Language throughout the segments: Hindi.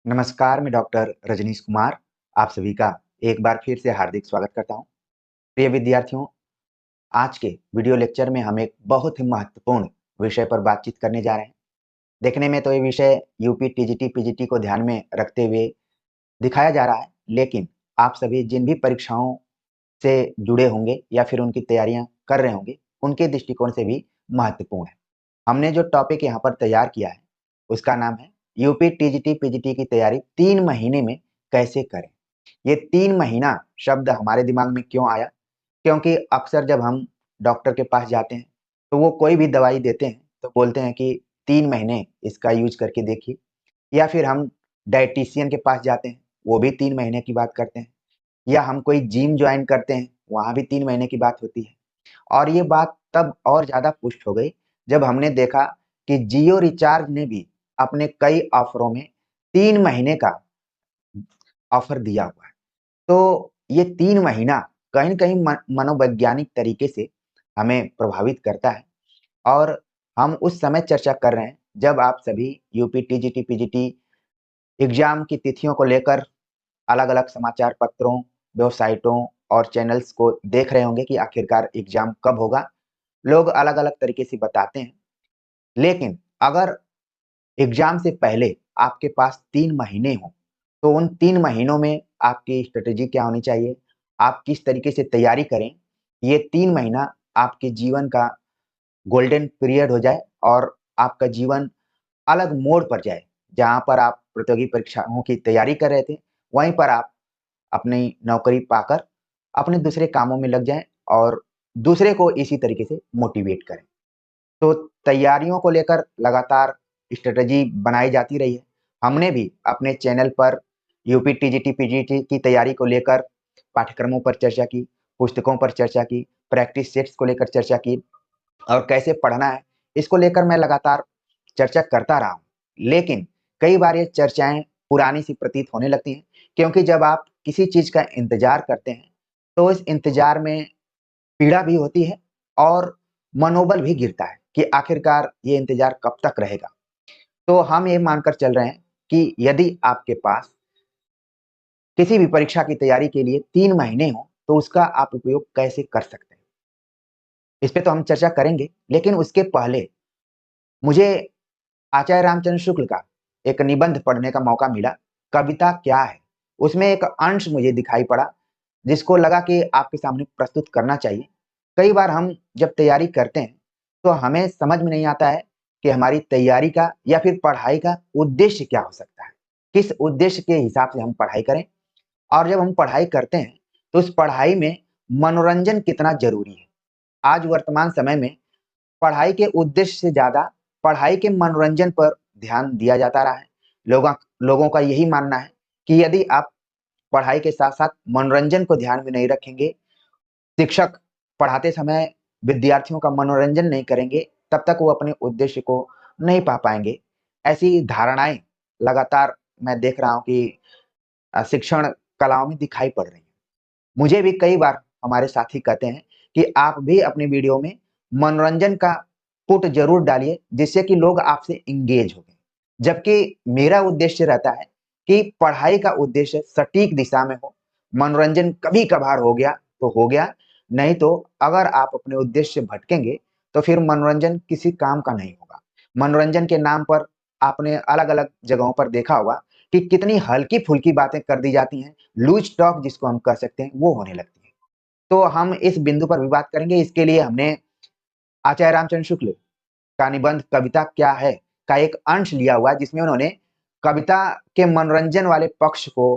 नमस्कार, मैं डॉक्टर रजनीश कुमार आप सभी का एक बार फिर से हार्दिक स्वागत करता हूँ। प्रिय विद्यार्थियों, आज के वीडियो लेक्चर में हम एक बहुत ही महत्वपूर्ण विषय पर बातचीत करने जा रहे हैं। देखने में तो ये विषय यूपी, टीजीटी, पीजीटी को ध्यान में रखते हुए दिखाया जा रहा है, लेकिन आप सभी जिन भी परीक्षाओं से जुड़े होंगे या फिर उनकी तैयारियां कर रहे होंगे, उनके दृष्टिकोण से भी महत्वपूर्ण है। हमने जो टॉपिक यहाँ पर तैयार किया है, उसका नाम है यूपी, टीजीटी, पीजीटी की तैयारी 3 महीने में कैसे करें। ये 3 महीना शब्द हमारे दिमाग में क्यों आया? क्योंकि अक्सर जब हम डॉक्टर के पास जाते हैं, तो वो कोई भी दवाई देते हैं, तो बोलते हैं कि 3 महीने इसका यूज़ करके देखिए। या फिर हम डायटीशियन के पास जाते हैं, वो भी 3 महीने की बात करते हैं। या हम कोई जिम जॉइन करते हैं, वहाँ भी 3 महीने की बात होती है। और ये बात तब और ज़्यादा पुष्ट हो गई, जब हमने देखा कि जियो रिचार्ज ने भी अपने कई ऑफ़रों में 3 महीने का ऑफ़र दिया हुआ है। तो ये 3 महीना कहीं न कहीं मनोवैज्ञानिक तरीके से हमें प्रभावित करता है और हम उस समय चर्चा कर रहे हैं, जब आप सभी यूपी, टीजीटी, पीजीटी एग्ज़ाम की तिथियों को लेकर अलग-अलग समाचार पत्रों, वेबसाइटों और चैनल्स को देख रहे होंगे कि आखिरकार एग्ज़ाम कब होगा। लोग अलग-अलग तरीके से बताते हैं। लेकिन अगर एग्ज़ाम से पहले आपके पास 3 महीने हों, तो उन 3 महीनों में आपकी स्ट्रैटेजी क्या होनी चाहिए? आप किस तरीके से तैयारी करें? ये 3 महीना आपके जीवन का गोल्डन पीरियड हो जाए और आपका जीवन अलग मोड़ पर जाए। जहाँ पर आप प्रतियोगी परीक्षाओं की तैयारी कर रहे थे, वहीं पर आप अपनी नौकरी पाकर अपने दूसरे कामों में लग जाएँ और दूसरे को इसी तरीके से मोटिवेट करें। तो तैयारियों को लेकर लगातार स्ट्रैटेजी बनाई जाती रही है। हमने भी अपने चैनल पर यूपी, टीजीटी, पीजीटी की तैयारी को लेकर पाठ्यक्रमों पर चर्चा की, पुस्तकों पर चर्चा की, प्रैक्टिस सेट्स को लेकर चर्चा की और कैसे पढ़ना है, इसको लेकर मैं लगातार चर्चा करता रहा हूँ। लेकिन कई बार ये चर्चाएँ पुरानी सी प्रतीत होने लगती हैं, क्योंकि जब आप किसी चीज़ का इंतज़ार करते हैं, तो इस इंतज़ार में पीड़ा भी होती है और मनोबल भी गिरता है कि आखिरकार ये इंतज़ार कब तक रहेगा। तो हम ये मानकर चल रहे हैं कि यदि आपके पास किसी भी परीक्षा की तैयारी के लिए 3 महीने हों, तो उसका आप उपयोग कैसे कर सकते हैं? इस पे तो हम चर्चा करेंगे, लेकिन उसके पहले मुझे आचार्य रामचंद्र शुक्ल का एक निबंध पढ़ने का मौका मिला, कविता क्या है? उसमें एक अंश मुझे दिखाई पड़ा, जिसको लगा कि आपके सामने प्रस्तुत करना चाहिए। कई बार हम जब तैयारी करते हैं, तो हमें समझ में नहीं आता है कि हमारी तैयारी का या फिर पढ़ाई का उद्देश्य क्या हो सकता है? किस उद्देश्य के हिसाब से हम पढ़ाई करें? और जब हम पढ़ाई करते हैं, तो उस पढ़ाई में मनोरंजन कितना ज़रूरी है? आज वर्तमान समय में पढ़ाई के उद्देश्य से ज़्यादा पढ़ाई के मनोरंजन पर ध्यान दिया जाता रहा है। लोगों लोगों का यही मानना है कि यदि आप पढ़ाई के साथ-साथ मनोरंजन को ध्यान में नहीं रखेंगे, शिक्षक पढ़ाते समय विद्यार्थियों का मनोरंजन नहीं करेंगे, तब तक वो अपने उद्देश्य को नहीं पा पाएँगे। ऐसी धारणाएँ लगातार मैं देख रहा हूँ कि शिक्षण कलाओं में दिखाई पड़ रही हैं। मुझे भी कई बार हमारे साथी कहते हैं कि आप भी अपनी वीडियो में मनोरंजन का पुट ज़रूर डालिए, जिससे कि लोग आपसे एंगेज हो। जबकि मेरा उद्देश्य रहता है कि पढ़ाई का उद्देश्य सटीक दिशा में हो, मनोरंजन कभी-कभार हो गया तो हो गया, नहीं तो अगर आप अपने उद्देश्य से भटकेंगे, तो फिर मनोरंजन किसी काम का नहीं होगा। मनोरंजन के नाम पर आपने अलग-अलग जगहों पर देखा होगा कि कितनी हल्की-फुल्की बातें कर दी जाती हैं, लूज़ टॉक जिसको हम कह सकते हैं, वो होने लगती है। तो हम इस बिंदु पर भी बात करेंगे, इसके लिए हमने आचार्य रामचंद्र शुक्ल का निबंध कविता क्या है का एक अंश लिया हुआ है, जिसमें उन्होंने कविता के मनोरंजन वाले पक्ष को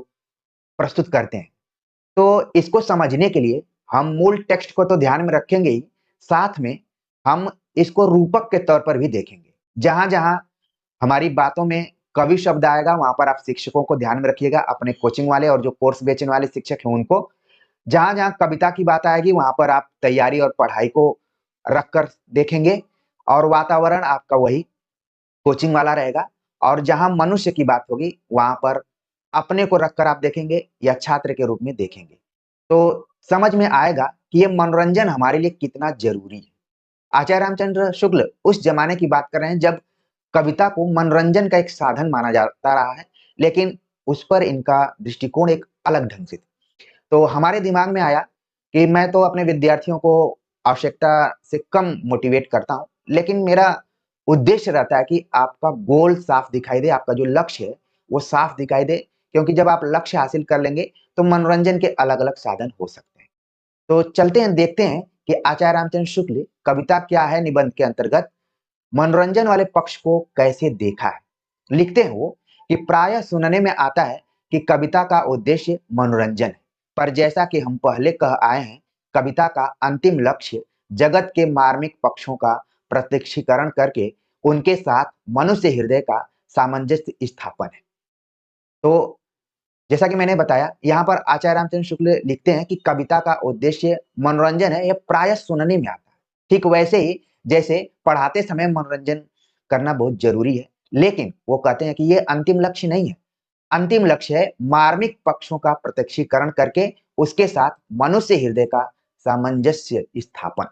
प्रस्तुत करते हैं। तो इसको समझने के लिए हम मूल टेक्स्ट को तो ध्यान में रखेंगे ही, साथ में हम इसको रूपक के तौर पर भी देखेंगे। जहाँ-जहाँ हमारी बातों में कवि शब्द आएगा, वहाँ पर आप शिक्षकों को ध्यान में रखिएगा, अपने कोचिंग वाले और जो कोर्स बेचने वाले शिक्षक हैं उनको। जहाँ-जहाँ कविता की बात आएगी, वहाँ पर आप तैयारी और पढ़ाई को रखकर देखेंगे और वातावरण आपका वही कोचिंग वाला रहेगा और जहाँ मनुष्य की बात होगी, वहाँ पर अपने को रखकर आप देखेंगे या छात्र के रूप में देखेंगे। तो समझ में आएगा कि ये मनोरंजन हमारे लिए कितना ज़रूरी है। आचार्य रामचंद्र शुक्ल उस ज़माने की बात कर रहे हैं जब कविता को मनोरंजन का एक साधन माना जाता रहा है, लेकिन उस पर इनका दृष्टिकोण एक अलग ढंग से था। तो हमारे दिमाग में आया कि मैं तो अपने विद्यार्थियों को आवश्यकता से कम मोटिवेट करता हूँ, लेकिन मेरा उद्देश्य रहता है कि आपका गोल साफ दिखाई दे, आपका जो लक्ष्य है, वो साफ दिखाई दे, क्योंकि जब आप लक्ष्य हासिल कर लेंगे, तो मनोरंजन के अलग-अलग साधन हो सकते हैं। तो चलते हैं, देखते हैं कि आचार्य रामचंद्र शुक्ल कविता क्या है निबंध के अंतर्गत मनोरंजन वाले पक्ष को कैसे देखा है। लिखते हैं वो कि प्रायः सुनने में आता है कि कविता का उद्देश्य मनोरंजन है, पर जैसा कि हम पहले कह आए हैं, कविता का अंतिम लक्ष्य जगत के मार्मिक पक्षों का प्रत्यक्षीकरण करके उनके साथ मनुष्य हृदय का सामंजस्य स्थापन है। तो जैसा कि मैंने बताया, यहाँ पर आचार्य रामचंद्र शुक्ल लिखते हैं कि कविता का उद्देश्य मनोरंजन है, यह प्रायः सुनने में आता है। ठीक वैसे ही जैसे पढ़ाते समय मनोरंजन करना बहुत ज़रूरी है, लेकिन वो कहते हैं कि ये अंतिम लक्ष्य नहीं है। अंतिम लक्ष्य है मार्मिक पक्षों का प्रत्यक्षीकरण करके उसके साथ मनुष्य हृदय का सामंजस्य स्थापन।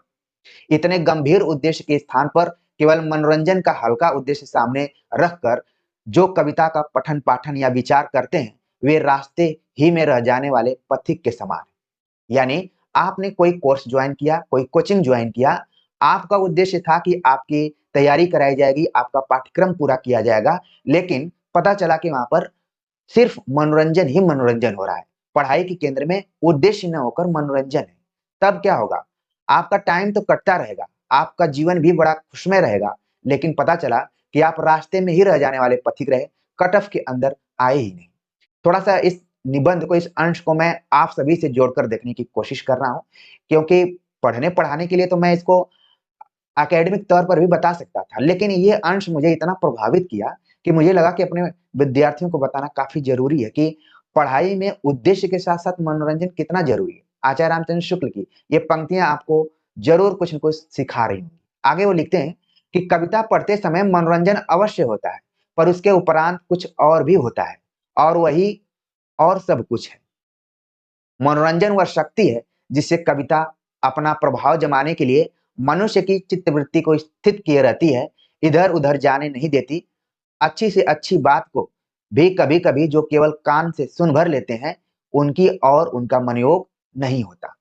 इतने गंभीर उद्देश्य के स्थान पर केवल मनोरंजन का हल्का उद्देश्य सामने रखकर जो कविता का पठन पाठन या विचार करते हैं, वे रास्ते ही में रह जाने वाले पथिक के समान है। यानी आपने कोई कोर्स ज्वाइन किया, कोई कोचिंग ज्वाइन किया, आपका उद्देश्य था कि आपकी तैयारी कराई जाएगी, आपका पाठ्यक्रम पूरा किया जाएगा, लेकिन पता चला कि वहां पर सिर्फ मनोरंजन ही मनोरंजन हो रहा है। पढ़ाई के केंद्र में उद्देश्य न होकर मनोरंजन है। तब क्या होगा? आपका टाइम तो कटता रहेगा, आपका जीवन भी बड़ा खुशमय रहेगा, लेकिन पता चला कि आप रास्ते में ही रह जाने वाले पथिक रहे, कट ऑफ के अंदर आए ही नहीं। थोड़ा-सा इस निबंध को, इस अंश को मैं आप सभी से जोड़कर देखने की कोशिश कर रहा हूँ, क्योंकि पढ़ने-पढ़ाने के लिए तो मैं इसको एकेडमिक तौर पर भी बता सकता था, लेकिन ये अंश मुझे इतना प्रभावित किया कि मुझे लगा कि अपने विद्यार्थियों को बताना काफ़ी ज़रूरी है कि पढ़ाई में उद्देश्य के साथ-साथ मनोरंजन कितना ज़रूरी है। आचार्य रामचंद्र शुक्ल की ये पंक्तियाँ आपको ज़रूर कुछ न कुछ सिखा रही होंगी। आगे वो लिखते हैं कि कविता पढ़ते समय मनोरंजन अवश्य होता है, पर उसके उपरांत कुछ और भी होता है, और वही और सब कुछ है। मनोरंजन वह शक्ति है जिससे कविता अपना प्रभाव जमाने के लिए मनुष्य की चित्तवृत्ति को स्थित किए रहती है, इधर-उधर जाने नहीं देती। अच्छी से अच्छी बात को भी कभी-कभी जो केवल कान से सुन भर लेते हैं, उनकी और उनका मनोयोग नहीं होता।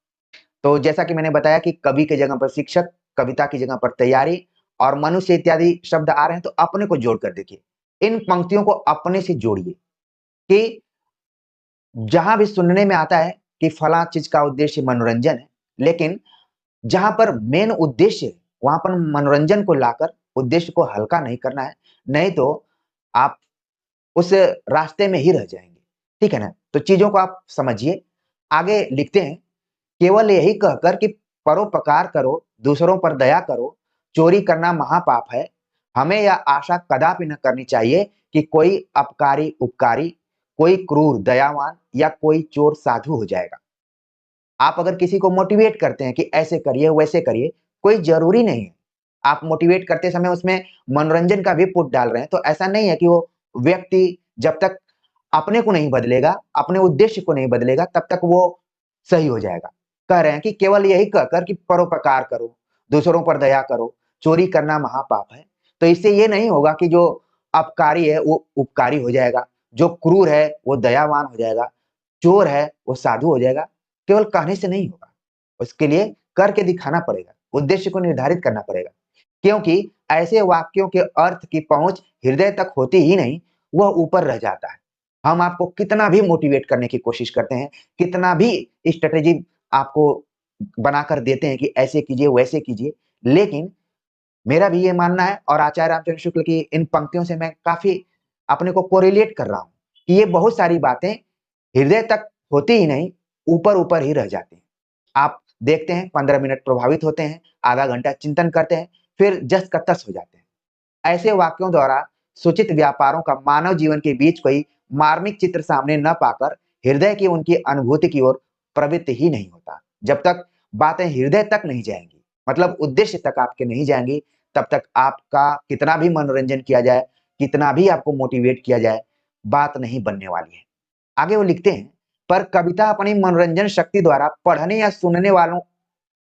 तो जैसा कि मैंने बताया कि कवि की जगह पर शिक्षक, कविता की जगह पर तैयारी और मनुष्य इत्यादि शब्द आ रहे हैं, तो अपने को जोड़कर देखिए। इन पंक्तियों को अपने से जोड़िए कि जहाँ भी सुनने में आता है कि फलाँ चीज़ का उद्देश्य मनोरंजन है, लेकिन जहाँ पर मेन उद्देश्य है, वहाँ पर मनोरंजन को लाकर उद्देश्य को हल्का नहीं करना है, नहीं तो आप उस रास्ते में ही रह जाएँगे। ठीक है ना? तो चीज़ों को आप समझिए। आगे लिखते हैं, केवल यही कहकर कि परोपकार करो, दूसरों पर दया करो, चोरी करना महापाप है। हमें यह आशा कदापि न करनी चाहिए कि कोई अपकारी उपकारी, कोई क्रूर दयावान या कोई चोर साधु हो जाएगा। आप अगर किसी को मोटिवेट करते हैं कि ऐसे करिए, वैसे करिए, कोई ज़रूरी नहीं है। आप मोटिवेट करते समय उसमें मनोरंजन का भी पुट डाल रहे हैं, तो ऐसा नहीं है कि वो व्यक्ति जब तक अपने को नहीं बदलेगा, अपने उद्देश्य को नहीं बदलेगा, तब तक वो सही हो जाएगा। कह रहे हैं कि केवल यही कहकर कि परोपकार करो, दूसरों पर दया करो, चोरी करना महापाप है। तो इससे ये नहीं होगा कि जो अपकारी है, वो उपकारी हो जाएगा, जो क्रूर है, वो दयावान हो जाएगा, चोर है, वो साधु हो जाएगा। केवल कहने से नहीं होगा, उसके लिए करके दिखाना पड़ेगा, उद्देश्य को निर्धारित करना पड़ेगा। क्योंकि ऐसे वाक्यों के अर्थ की पहुँच हृदय तक होती ही नहीं, वह ऊपर रह जाता है। हम आपको कितना भी मोटिवेट करने की कोशिश करते हैं, कितना भी स्ट्रैटेजी आपको बनाकर देते हैं कि ऐसे कीजिए, वैसे कीजिए, लेकिन मेरा भी ये मानना है और आचार्य रामचंद्र शुक्ल की इन पंक्तियों से मैं काफ़ी अपने को कोरिलेट कर रहा हूँ कि ये बहुत सारी बातें हृदय तक होती ही नहीं, ऊपर-ऊपर ही रह जाती हैं। आप देखते हैं 15 मिनट प्रभावित होते हैं, आधा घंटा चिंतन करते हैं, फिर जस का तस हो जाते हैं। ऐसे वाक्यों द्वारा सूचित व्यापारों का मानव जीवन के बीच कोई मार्मिक चित्र सामने न पाकर हृदय की उनकी अनुभूति की ओर प्रवृत्त ही नहीं होता। जब तक बातें हृदय तक नहीं जाएँगी, मतलब उद्देश्य तक आपके नहीं जाएँगी, तब तक आपका कितना भी मनोरंजन किया जाए, कितना भी आपको मोटिवेट किया जाए, बात नहीं बनने वाली है। आगे वो लिखते हैं, पर कविता अपनी मनोरंजन शक्ति द्वारा पढ़ने या सुनने वालों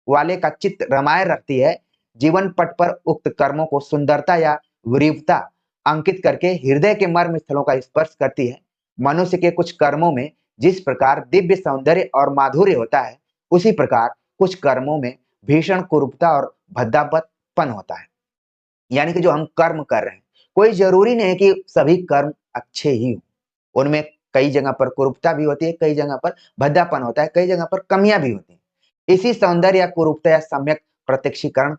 वाले का चित्त रमाए रखती है। जीवन पट पर उक्त कर्मों को सुंदरता या विरूपता अंकित करके हृदय के मर्म स्थलों का स्पर्श करती है। मनुष्य के कुछ कर्मों में जिस प्रकार दिव्य सौंदर्य और माधुर्य होता है, उसी प्रकार कुछ कर्मों में भीषण कुरूपता और भद्दापन होता है। यानी कि जो हम कर्म कर रहे हैं, कोई ज़रूरी नहीं है कि सभी कर्म अच्छे ही हों। उनमें कई जगह पर कुरूपता भी होती है, कई जगह पर भद्दापन होता है, कई जगह पर कमियाँ भी होती हैं। इसी सौंदर्य या कुरूपता या सम्यक प्रत्यक्षीकरण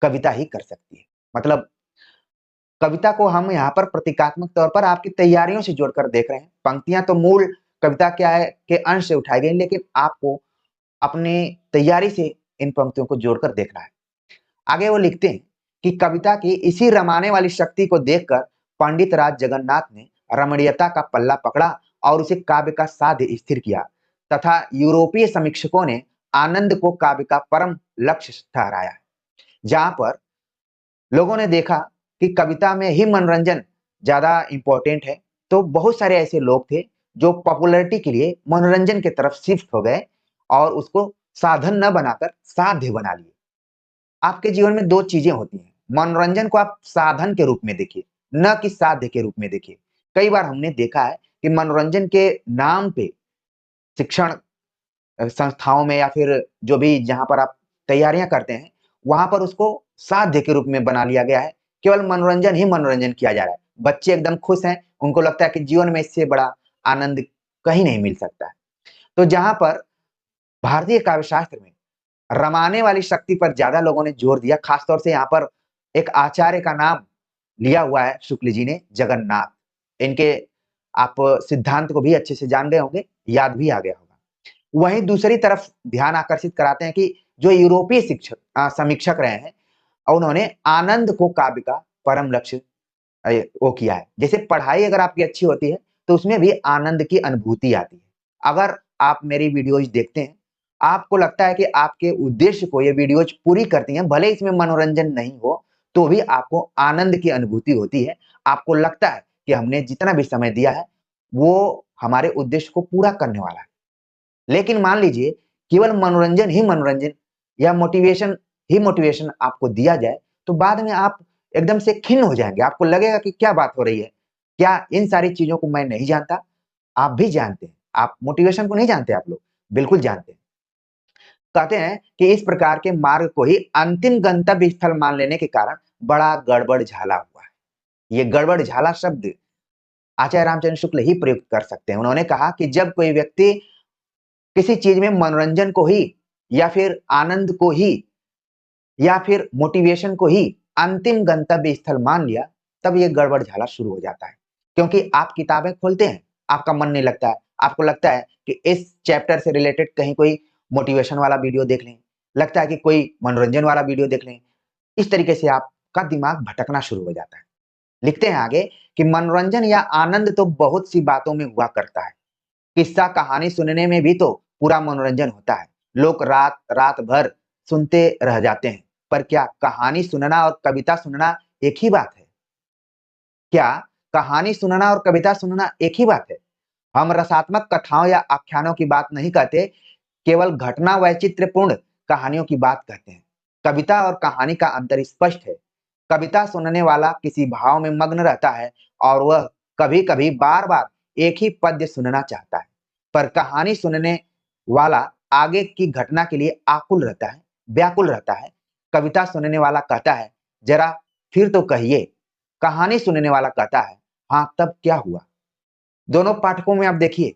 कविता ही कर सकती है। मतलब कविता को हम यहाँ पर प्रतीकात्मक तौर पर आपकी तैयारियों से जोड़कर देख रहे हैं। पंक्तियाँ तो मूल कविता क्या है के अंश से उठाई गई, लेकिन आपको अपनी तैयारी से इन पंक्तियों को जोड़कर देखना है। आगे वो लिखते हैं कि कविता की इसी रमाने वाली शक्ति को देखकर पंडित राज जगन्नाथ ने रमणीयता का पल्ला पकड़ा और उसे काव्य का साध्य स्थिर किया तथा यूरोपीय समीक्षकों ने आनंद को काव्य का परम लक्ष्य ठहराया। जहां पर लोगों ने देखा कि कविता में ही मनोरंजन ज्यादा इंपॉर्टेंट है, तो बहुत सारे ऐसे लोग थे जो पॉपुलैरिटी के लिए मनोरंजन की तरफ शिफ्ट हो गए और उसको साधन न बनाकर साध्य बना लिए। आपके जीवन में 2 चीज़ें होती हैं। मनोरंजन को आप साधन के रूप में देखिए, न कि साध्य के रूप में देखिए। कई बार हमने देखा है कि मनोरंजन के नाम पे शिक्षण संस्थाओं में या फिर जो भी जहाँ पर आप तैयारियाँ करते हैं, वहाँ पर उसको साध्य के रूप में बना लिया गया है। केवल मनोरंजन ही मनोरंजन किया जा रहा है। बच्चे एकदम खुश हैं, उनको लगता है कि जीवन में इससे बड़ा आनंद कहीं नहीं मिल सकता है। तो जहाँ पर भारतीय काव्य शास्त्र में रमाने वाली शक्ति पर ज़्यादा लोगों ने जोर दिया, खासतौर से यहाँ पर एक आचार्य का नाम लिया हुआ है शुक्ल जी ने, जगन्नाथ। इनके आप सिद्धांत को भी अच्छे से जान गए होंगे, याद भी आ गया होगा। वहीं दूसरी तरफ ध्यान आकर्षित कराते हैं कि जो यूरोपीय समीक्षक रहे हैं, उन्होंने आनंद को काव्य का परम लक्ष्य वो किया है। जैसे पढ़ाई अगर आपकी अच्छी होती है, तो उसमें भी आनंद की अनुभूति आती है। अगर आप मेरी वीडियोज़ देखते हैं, आपको लगता है कि आपके उद्देश्य को ये वीडियोज़ पूरी करती हैं, भले इसमें मनोरंजन नहीं हो, तो भी आपको आनंद की अनुभूति होती है। आपको लगता है कि हमने जितना भी समय दिया है, वो हमारे उद्देश्य को पूरा करने वाला है। लेकिन मान लीजिए केवल मनोरंजन ही मनोरंजन या मोटिवेशन ही मोटिवेशन आपको दिया जाए, तो बाद में आप एकदम से खिन्न हो जाएँगे। आपको लगेगा कि क्या बात हो रही है? क्या इन सारी चीज़ों को मैं नहीं जानता? आप भी जानते हैं। आप मोटिवेशन को नहीं जानते आप लोग? बिल्कुल जानते हैं। कहते हैं कि इस प्रकार के मार्ग को ही अंतिम गंतव्य स्थल मान लेने के कारण बड़ा गड़बड़-झाला हुआ है। ये गड़बड़-झाला शब्द आचार्य रामचंद्र शुक्ल ही प्रयुक्त कर सकते हैं। उन्होंने कहा कि जब कोई व्यक्ति किसी चीज़ में मनोरंजन को ही या फिर आनंद को ही या फिर मोटिवेशन को ही अंतिम गंतव्य स्थल मान लिया, तब ये गड़बड़-झाला शुरू हो जाता है। क्योंकि आप किताबें खोलते हैं, आपका मन नहीं लगता है। आपको लगता है कि इस चैप्टर से रिलेटेड कहीं कोई मोटिवेशन वाला वीडियो देख लें, लगता है कि कोई मनोरंजन वाला वीडियो देख लें। इस तरीके से आपका दिमाग भटकना शुरू हो जाता है। लिखते हैं आगे कि मनोरंजन या आनंद तो बहुत सी बातों में हुआ करता है। किस्सा कहानी सुनने में भी तो पूरा मनोरंजन होता है। लोग रात रात भर सुनते रह जाते हैं। पर क्या कहानी सुनना और कविता सुनना एक ही बात है? क्या कहानी सुनना और कविता सुनना एक ही बात है? हम रसात्मक कथाओं या आख्यानों की बात नहीं कहते, केवल घटना वैचित्र्यपूर्ण कहानियों की बात कहते हैं। कविता और कहानी का अंतर स्पष्ट है। कविता सुनने वाला किसी भाव में मग्न रहता है और वह कभी-कभी बार-बार एक ही पद्य सुनना चाहता है। पर कहानी सुनने वाला आगे की घटना के लिए आकुल रहता है, व्याकुल रहता है। कविता सुनने वाला कहता है, "जरा फिर तो कहिए।" कहानी सुनने वाला कहता है, "हाँ, तब क्या हुआ?" दोनों पाठकों में आप देखिए,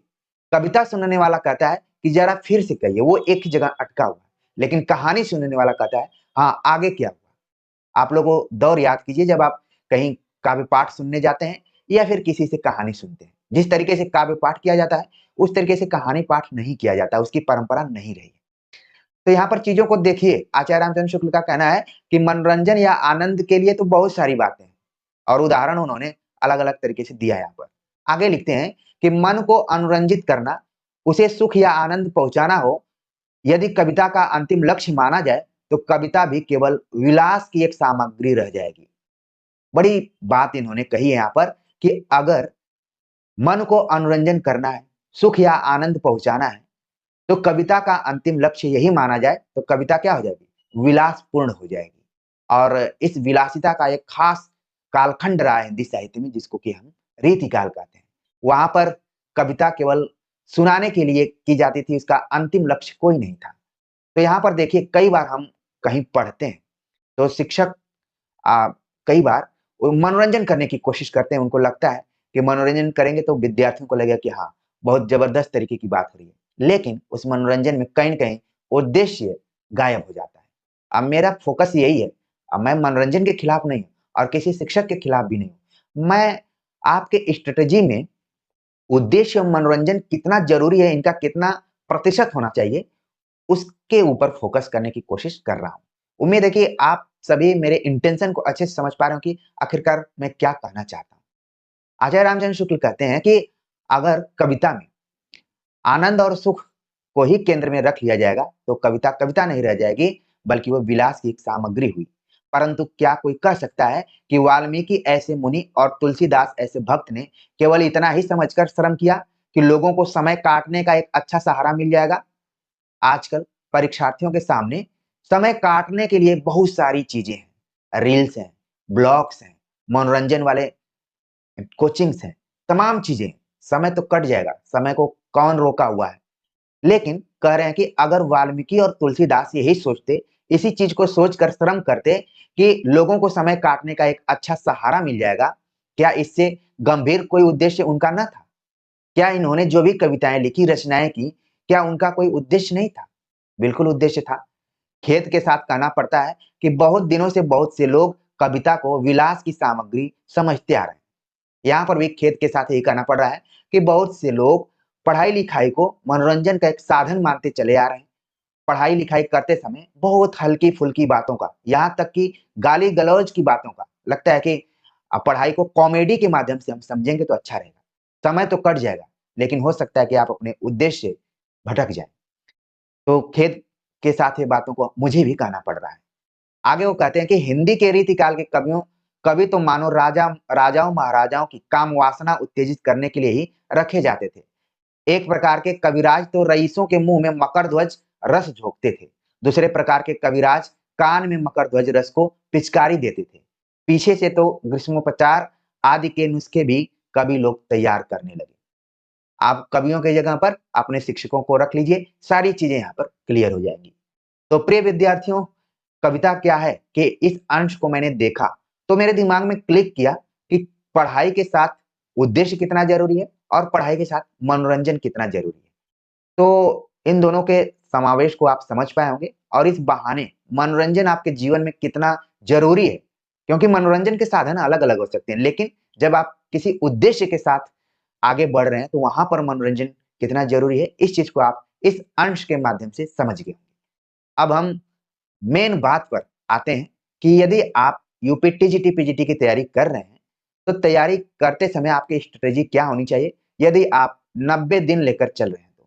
कविता सुनने वाला कहता है कि ज़रा फिर से कहिए, वो एक ही जगह अटका हुआ है। लेकिन कहानी सुनने वाला कहता है, "हाँ, आगे क्या हुआ?" आप लोग वो दौर याद कीजिए जब आप कहीं काव्य पाठ सुनने जाते हैं या फिर किसी से कहानी सुनते हैं। जिस तरीके से काव्य पाठ किया जाता है, उस तरीके से कहानी पाठ नहीं किया जाता, उसकी परंपरा नहीं रही। तो यहाँ पर चीज़ों को देखिए, आचार्य रामचंद्र शुक्ल का कहना है कि मनोरंजन या आनंद के लिए तो बहुत सारी बातें हैं और उदाहरण उन्होंने अलग-अलग तरीके से दिया है यहाँ पर। आगे लिखते हैं कि मन को अनुरंजित करना, उसे सुख या आनंद पहुँचाना हो, यदि कविता का अंतिम लक्ष्य माना जाए, तो कविता भी केवल विलास की एक सामग्री रह जाएगी। बड़ी बात इन्होंने कही है यहाँ पर कि अगर मन को अनुरंजन करना है, सुख या आनंद पहुँचाना है, तो कविता का अंतिम लक्ष्य यही माना जाए, तो कविता क्या हो जाएगी? विलासपूर्ण हो जाएगी। और इस विलासिता का एक खास कालखंड रहा है हिंदी साहित्य में जिसको कि हम रीतिकाल कहते हैं। वहाँ पर कविता केवल सुनाने के लिए की जाती थी, उसका अंतिम लक्ष्य कोई नहीं था। तो यहाँ पर देखिए कई बार हम कहीं पढ़ते हैं, तो शिक्षक अ, कई बार वो मनोरंजन करने की कोशिश करते हैं, उनको लगता है कि मनोरंजन करेंगे तो विद्यार्थियों को लगेगा कि हाँ, बहुत ज़बरदस्त तरीके की बात हो रही है। लेकिन उस मनोरंजन में कहीं न कहीं उद्देश्य गायब हो जाता है। अब मेरा फ़ोकस यही है, मैं मनोरंजन के खिलाफ नहीं हूँ और किसी शिक्षक के खिलाफ भी नहीं हूँ। मैं आपके स्ट्रैटेजी में उद्देश्य और मनोरंजन कितना ज़रूरी है, इनका कितना प्रतिशत होना चाहिए, उसके ऊपर फ़ोकस करने की कोशिश कर रहा हूँ। उम्मीद है कि आप सभी मेरे इंटेंशन को अच्छे से समझ पा रहे हो कि आखिरकार मैं क्या कहना चाहता हूँ। अजय रामचंद्र शुक्ल कहते हैं कि अगर कविता में आनंद और सुख को ही केंद्र में रख लिया जाएगा, तो कविता कविता नहीं रह जाएगी, बल्कि वो विलास की एक सामग्री हुई। परंतु क्या कोई कह सकता है कि वाल्मीकि ऐसे मुनि और तुलसीदास ऐसे भक्त ने केवल इतना ही समझकर श्रम किया कि लोगों को समय काटने का एक अच्छा सहारा मिल जाएगा? आजकल परीक्षार्थियों के सामने समय काटने के लिए बहुत सारी चीजें हैं, रील्स हैं, ब्लॉग्स हैं, मनोरंजन वाले कोचिंग्स हैं, तमाम चीजें हैं। समय तो कट जाएगा, समय को कौन रोका हुआ है? लेकिन कह रहे हैं कि अगर वाल्मीकि और तुलसीदास यही सोचते, इसी चीज को सोचकर श्रम करते कि लोगों को समय काटने का एक अच्छा सहारा मिल जाएगा, क्या इससे गंभीर कोई उद्देश्य उनका न था? क्या इन्होंने जो भी कविताएं लिखी, रचनाएं की, क्या उनका कोई उद्देश्य नहीं था? बिल्कुल उद्देश्य था। खेद के साथ कहना पड़ता है कि बहुत दिनों से बहुत से लोग कविता को विलास की सामग्री समझते आ रहे हैं। यहाँ पर भी खेद के साथ यही कहना पड़ रहा है कि बहुत से लोग पढ़ाई-लिखाई को मनोरंजन का एक साधन मानते चले आ रहे हैं। पढ़ाई-लिखाई करते समय बहुत हल्की-फुल्की बातों का, यहाँ तक कि गाली-गलौज की बातों का, लगता है कि पढ़ाई को कॉमेडी के माध्यम से हम समझेंगे तो अच्छा रहेगा। समय तो कट जाएगा, लेकिन हो सकता है कि आप अपने उद्देश्य से भटक जाएँ। तो खेद के साथ ये बातों को मुझे भी कहना पड़ रहा है। आगे वो कहते हैं कि हिंदी के रीतिकाल के कवि तो मानो राजाओं महाराजाओं की काम वासना उत्तेजित करने के लिए ही रखे जाते थे। एक प्रकार के कविराज तो रईसों के मुंह में मकर ध्वज रस झोंकते थे। दूसरे प्रकार के कविराज कान में मकर ध्वज रस को पिचकारी देते थे। पीछे से तो ग्रीष्मोपचार आदि के नुस्खे भी कवि लोग तैयार करने लगे। आप कवियों की जगह पर अपने शिक्षकों को रख लीजिए, सारी चीजें यहाँ पर क्लियर हो जाएंगी। तो प्रिय विद्यार्थियों, कविता क्या है कि इस अंश को मैंने देखा, तो मेरे दिमाग में क्लिक किया कि पढ़ाई के साथ उद्देश्य कितना ज़रूरी है और पढ़ाई के साथ मनोरंजन कितना ज़रूरी है। तो इन दोनों के समावेश को आप समझ पाए होंगे और इस बहाने मनोरंजन आपके जीवन में कितना ज़रूरी है, क्योंकि मनोरंजन के साधन अलग-अलग हो सकते हैं, लेकिन जब आप किसी उद्देश्य के साथ आगे बढ़ रहे हैं, तो वहाँ पर मनोरंजन कितना ज़रूरी है, इस चीज़ को आप इस अंश के माध्यम से समझ गए। अब हम मेन बात पर आते हैं कि यदि आप यूपीटी, जीटी, पीजीटी की तैयारी कर रहे हैं, तो तैयारी करते समय आपकी स्ट्रैटेजी क्या होनी चाहिए, यदि आप 90 दिन लेकर चल रहे हैं तो?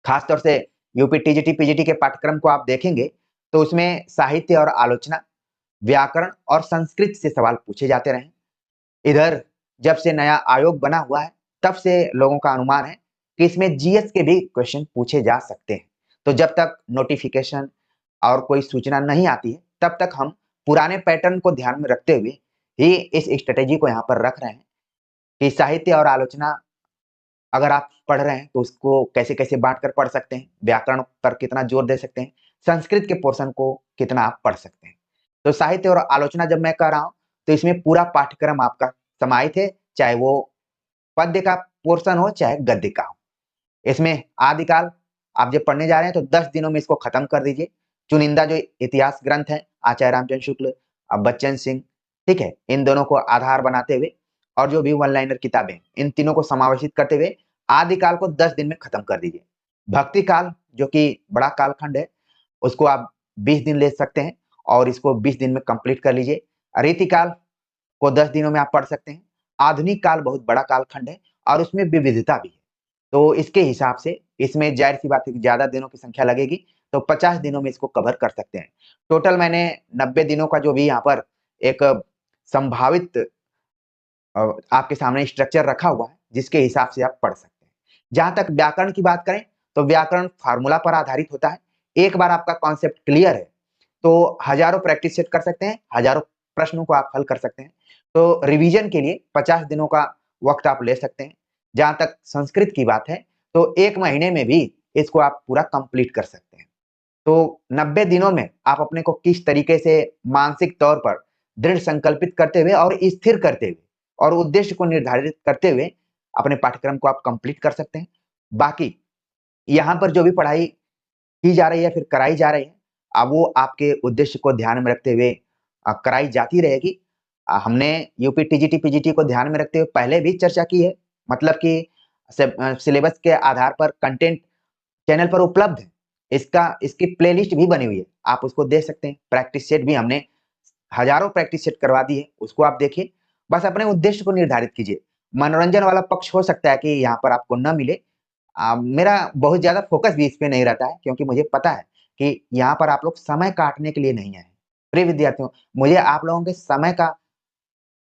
खास तौर से यूपीटी, जीटी, पीजीटी के पाठ्यक्रम को आप देखेंगे, तो उसमें साहित्य और आलोचना, व्याकरण और संस्कृत से सवाल पूछे जाते रहे हैं। इधर जब से नया आयोग बना हुआ है, तब से लोगों का अनुमान है कि इसमें जीएस के भी क्वेश्चन पूछे जा सकते हैं। तो जब तक नोटिफिकेशन और कोई सूचना नहीं आती है, तब तक हम पुराने पैटर्न को ध्यान में रखते हुए ही इस स्ट्रैटेजी को यहाँ पर रख रहे हैं कि साहित्य और आलोचना अगर आप पढ़ रहे हैं, तो उसको कैसे-कैसे बाँट कर पढ़ सकते हैं, व्याकरण पर कितना जोर दे सकते हैं, संस्कृत के पोर्शन को कितना आप पढ़ सकते हैं। तो साहित्य और आलोचना जब मैं कह रहा हूँ, तो इसमें पूरा पाठ्यक्रम आपका समाहित है, चाहे वो पद्य का पोर्शन हो, चाहे गद्य का हो। इसमें आदिकाल आप जब पढ़ने जा रहे हैं तो 10 दिनों में इसको खत्म कर दीजिए। चुनिंदा जो इतिहास ग्रंथ हैं, आचार्य रामचंद्र शुक्ल, बच्चन सिंह, ठीक है? इन दोनों को आधार बनाते हुए और जो भी वन लाइनर किताबें, इन तीनों को समावेशित करते हुए आदिकाल को 10 दिन में खत्म कर दीजिए। भक्ति काल जो कि बड़ा कालखंड है, उसको आप 20 दिन ले सकते हैं और इसको 20 दिन में कंप्लीट कर लीजिए। रीतिकाल को 10 दिनों में आप पढ़ सकते हैं। आधुनिक काल बहुत बड़ा कालखंड है और उसमें विविधता भी है। तो इसके हिसाब से इसमें ज़ाहिर-सी बात है कि ज़्यादा दिनों की संख्या लगेगी, तो 50 दिनों में इसको कवर कर सकते हैं। टोटल मैंने 90 दिनों का जो भी यहाँ पर एक संभावित आपके सामने स्ट्रक्चर रखा हुआ है, जिसके हिसाब से आप पढ़ सकते हैं। जहाँ तक व्याकरण की बात करें, तो व्याकरण फ़ॉर्मूला पर आधारित होता है। एक बार आपका कॉन्सेप्ट क्लियर है, तो हज़ारों प्रैक्टिस सेट कर सकते हैं, हज़ारों प्रश्नों को आप हल कर सकते हैं। तो रिवीजन के लिए 50 दिनों का वक़्त आप ले सकते हैं। जहाँ तक संस्कृत की बात है, तो 1 महीने में भी इसको आप पूरा कंप्लीट कर सकते हैं। तो 90 दिनों में आप अपने को किस तरीके से मानसिक तौर पर दृढ़ संकल्पित करते हुए और स्थिर करते हुए और उद्देश्य को निर्धारित करते हुए अपने पाठ्यक्रम को आप कंप्लीट कर सकते हैं। बाकी यहाँ पर जो भी पढ़ाई की जा रही है फिर कराई जा रही है, वो आपके उद्देश्य को ध्यान में रखते हुए कराई जाती रहेगी। हमने यूपी टीजीटी, पीजीटी को ध्यान में रखते हुए पहले भी चर्चा की है, मतलब कि सिलेबस के आधार पर कंटेंट चैनल पर उपलब्ध है। इसकी प्लेलिस्ट भी बनी हुई है, आप उसको देख सकते हैं। प्रैक्टिस सेट भी हमने हज़ारों प्रैक्टिस सेट करवा दी है, उसको आप देखिए। बस अपने उद्देश्य को निर्धारित कीजिए। मनोरंजन वाला पक्ष हो सकता है कि यहाँ पर आपको ना मिले। मेरा बहुत ज़्यादा फ़ोकस भी इस पे नहीं रहता है क्योंकि मुझे पता है कि यहाँ पर आप लोग समय काटने के लिए नहीं आए हैं। प्रिय विद्यार्थियों, मुझे आप लोगों के समय का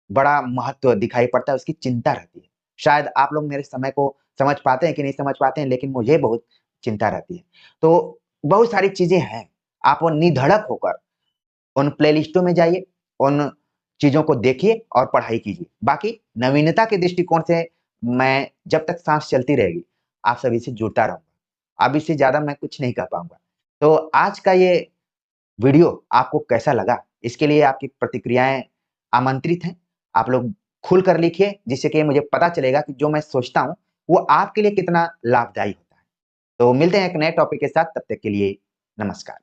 बड़ा महत्व दिखाई पड़ता है, उसकी चिंता रहती है। शायद आप लोग मेरे समय को समझ पाते हैं कि नहीं समझ पाते हैं, लेकिन मुझे बहुत चिंता रहती है। तो बहुत सारी चीज़ें हैं, आप वो निधड़क होकर उन प्लेलिस्टों में जाइए, उन चीज़ों को देखिए और पढ़ाई कीजिए। बाकी नवीनता के दृष्टिकोण से मैं जब तक साँस चलती रहेगी, आप सभी से जुड़ता रहूँगा। अब इससे ज़्यादा मैं कुछ नहीं कह पाऊँगा। तो आज का ये वीडियो आपको कैसा लगा? इसके लिए आपकी प्रतिक्रियाएँ आमंत्रित हैं। आप लोग खुलकर लिखिए, जिससे कि मुझे पता चलेगा कि जो मैं सोचता हूँ, वो आपके लिए कितना लाभदायी होता है। तो मिलते हैं एक नए टॉपिक के साथ, तब तक के लिए नमस्कार।